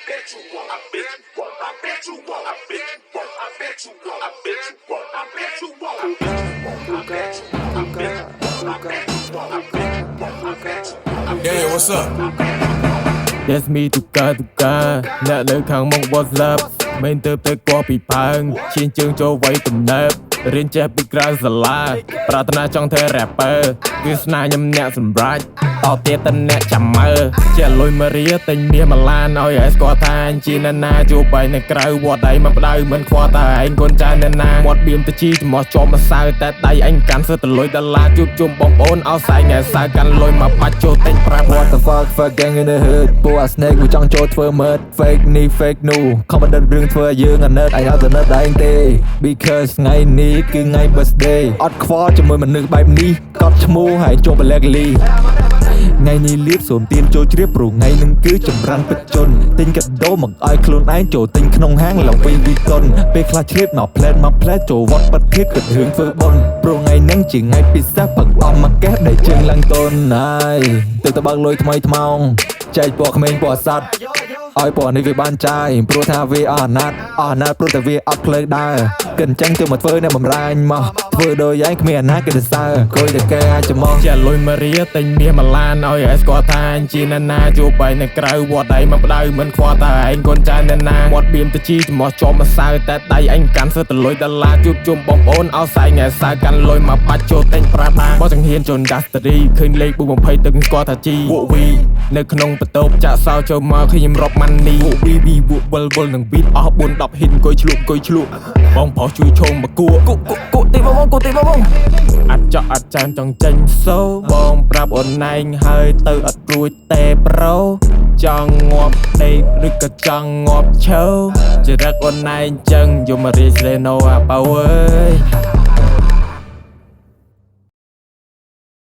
bet you won't. I bet you won't. I bet you won't. I bet you won't. I bet you won't. I bet you won't. I bet you won't. I bet you won't. I bet you won't. I bet you won't. I bet you won't. I bet you won't. I bet you won't. Yeah, what's up? Yes me ទូកាអ្នកនៅខាងមុខ What's up មិនទៅគួរពីផើងឈានជើងចូលវ័យទំនើបរៀនចេះពីក្រៅសាលាប្រាថ្នាចង់ធ្វើ rapper វាស្នាខ្ញុំអ្នកសម្រេចតទៀតតអ្នកចាំមើលជាលុយមករៀទិញមាសមួយឡានឲ្យឯងស្គាល់ថាអញជាអ្នកណាជួបឯងនៅក្រៅវត្តឯងមកបដៅមិនខ្វល់តែឯងកូនចៅអ្នកណាមាត់បៀមទៅជីចំោះជាប់ម្សៅតែដៃឯងកាន់សើទៅលុយដុល្លារជួបជុំបងប្អូនឲ្យសាយថ្ងៃសៅកាន់លុយមកបាច់ចូលទិញប្រាប់ What the fuck gang in the hood ពួកអា snake វាចង់ចូលធ្វើមើល fake នេះ fake នោះ confident រឿងធ្វើឲ្យយើងអាណិតឯងអត់ទៅណិតឯងទេ because ថ្ងៃនេះគឺថ្ងៃ birthday អត់ខ្វល់ជាមួយមនុស្សបែបនេះកត់ឈ្មោះហើយចូល black lee ថ្ងៃនេះលៀបសូមទានចូលជ្រាបព្រោះថ្ងៃនឹងគឺចម្រាន់ទឹកជន់ទិញកាដូមកឲ្យខ្លួនឯងចូលទិញក្នុងហាងឡើងវិញវិតុនពេលខ្លះជ្រាបមកផ្លែតចូលវត្តបាត់ធៀបគិតរឿងធ្វើបុណ្យព្រោះថ្ងៃនឹងជាថ្ងៃពិសេសផឹកអស់មកកេះដែលជើងឡើងតូនហើយទៅបើកលុយថ្មីថ្មោងចែកពណ៌ក្មេងពណ៌សัตว์ឲ្យពណ៌នេះវាបានចាយព្រោះថាវាអស់អាណត្តិព្រោះតែវាអត់ផ្លូវដើរគិនអញ្ចឹងទៅមកធ្វើអ្នកបំរាញមកធ្វើដោយឯងគ្មានអាណាគេទៅសើគួយតែគេអាចចំមកជាលុយមករៀទិញមាសមួយឡានឲ្យឯងស្គាល់ថាអញជាអ្នកណាជួបឯងនៅក្រៅវត្តឯងមកបដៅមិនខ្វល់តែឯងកូនចៅអ្នកណាមាត់បៀមទៅជីចំោះជាប់ម្សៅតែដៃឯងកាន់សើទៅលុយដុល្លារជួបជុំបងប្អូនឲ្យសាយថ្ងៃសៅកាន់លុយមកបាច់ចូលទិញប្រាប់បានបើចង្ហៀនជូន Dastry ឃើញលេខ20ទឹកស្គាល់ថាជីវក់វីនៅក្នុងបន្ទប់ចាក់សោចូលមកខ្ញុំរាប់ម៉ាន់នេះវក់វីវក់វិលនឹងវីតអស់4 10ហ៊ីតអង្គុយឆ្លក់បងប្រុសជួយឈោងមកគួទីបងអត់ចោះអត់ចានចង់ចេញសូបងប្រាប់អូនឯងហើយទៅអត់រួចទេប្រូចង់ងាប់ដេកឬក៏ចង់ងាប់ឈើចរិតអូនឯងចឹងយកមករៀនស្លេណូអាបើអើយ